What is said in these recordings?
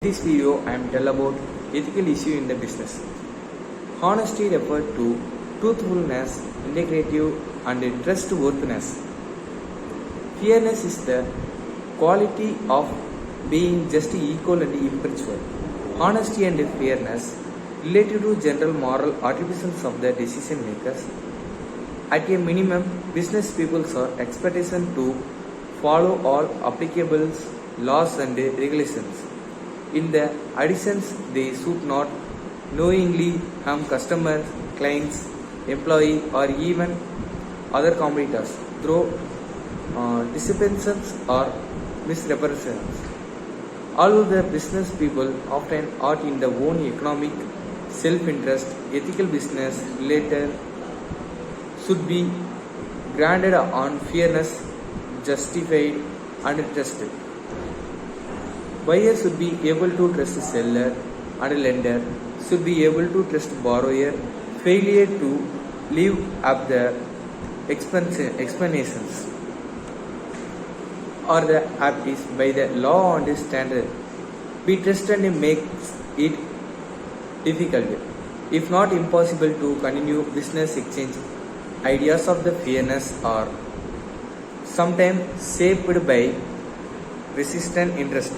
In this video, I am tell about ethical issue in the business. Honesty refers to truthfulness, integrity, and trustworthiness. Fairness is the quality of being just equal and impartial. Honesty and fairness related to general moral attributes of the decision makers. At a minimum, business people are expected to follow all applicable laws and regulations. In the additions, they should not knowingly harm customers, clients, employee, or even other competitors through deceptions or misrepresentations. Although the business people often act in their own economic self-interest, ethical business related should be grounded on fairness, justified, and trusted. Buyer should be able to trust seller, and lender should be able to trust borrower. Failure to live up the explanations or the acts by the law and standard be trusted and makes it difficult, if not impossible, to continue business exchange. Ideas of the fairness are sometimes shaped by resistant interest.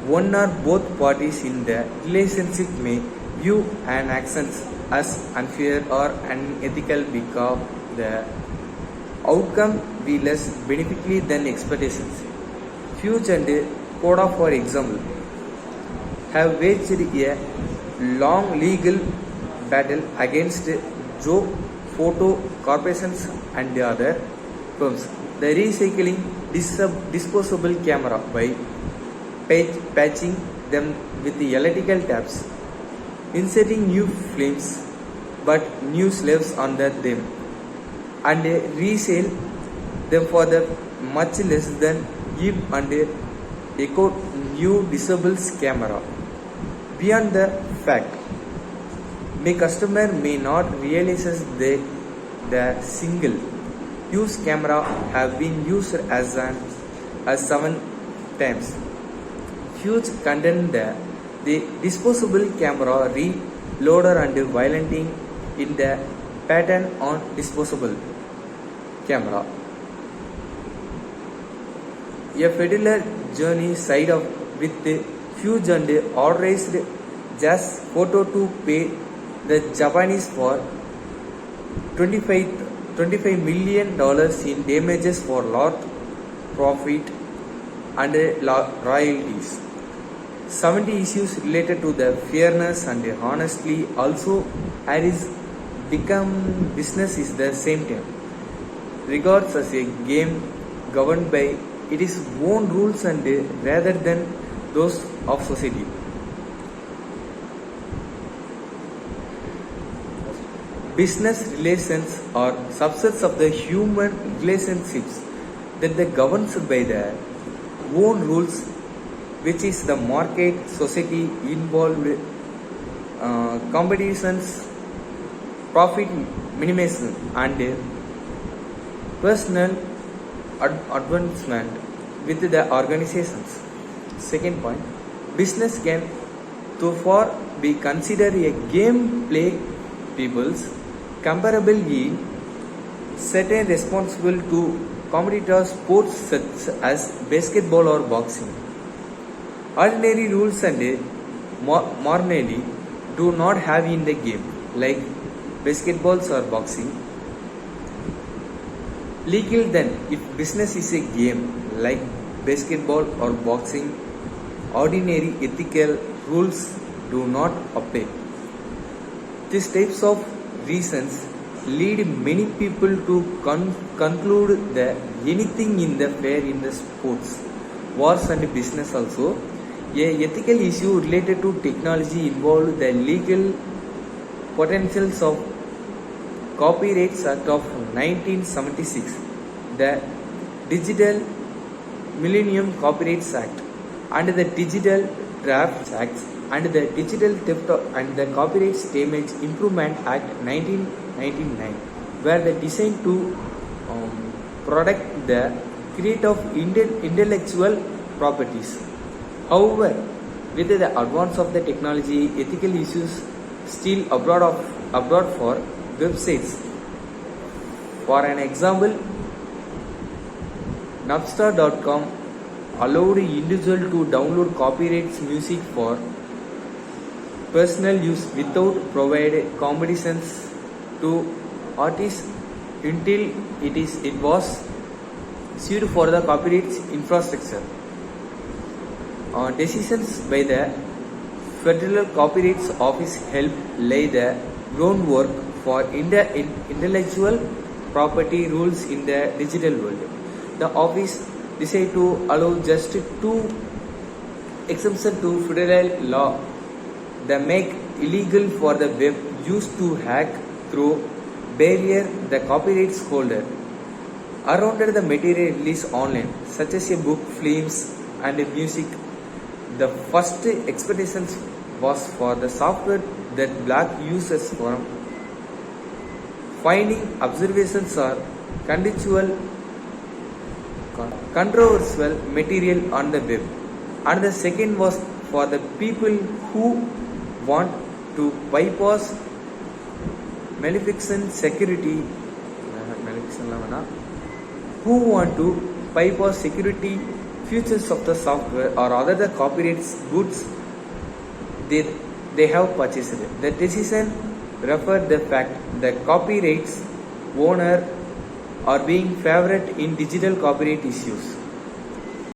One or both parties in the relationship may view an action as unfair or unethical because the outcome be less beneficial than expectations. Fuge and Coda, for example, have waged a long legal battle against Joe Photo corporations and other firms. The recycling disposable camera by patching them with the electrical tabs, inserting new flames but new slaves under them, and resell them for the much less than give and echo new disables camera. Beyond the fact, my customer may not realize the single use camera have been used as 7 times. Huge condemned the disposable camera reloader and violating in the pattern on disposable camera. A federal journey side of with Huge and authorized Jazz Photo to pay the Japanese for $25 million in damages for lost profit and royalties. 70 issues related to the fairness and honesty also has become business is the same time. Regards as a game governed by its own rules and rather than those of society. Business relations are subsets of the human relationships that are governed by their own rules, which is the market, society, involved competitions, profit minimization, and personal advancement with the organizations. Second point, business can so far be considered a game play people's comparable in certain responsible to competitor sports such as basketball or boxing. Ordinary rules and morality do not have in the game, like basketballs or boxing. Legal then, if business is a game like basketball or boxing, ordinary ethical rules do not apply. These types of reasons lead many people to conclude that anything in the fair in the sports, wars and business also. A ethical issue related to technology involved the legal potentials of Copyrights Act of 1976, the Digital Millennium Copyrights Act, and the Digital Drafts Act, and the Digital Theft and the Copyright Damage Improvement Act 1999 were designed to protect the create of intellectual properties. However, With the advance of the technology, ethical issues still abroad for websites. For an example, Napster.com allowed individuals to download copyrighted music for personal use without providing compensations to artists until it was sued for the copyright infrastructure. Decisions by the Federal Copyright Office helped lay the groundwork for intellectual property rules in the digital world. The office decided to allow just two exemptions to federal law that make illegal for the web used to hack through barrier the copyright holder around the material released online, such as a book, films, and music. The first expectations was for the software that black users from finding observations or controversial material on the web, and the second was for the people who want to bypass maleficent security features of the software or other the copyright goods they have purchased. The decision referred the fact that copyrights owner are being favored in digital copyright issues.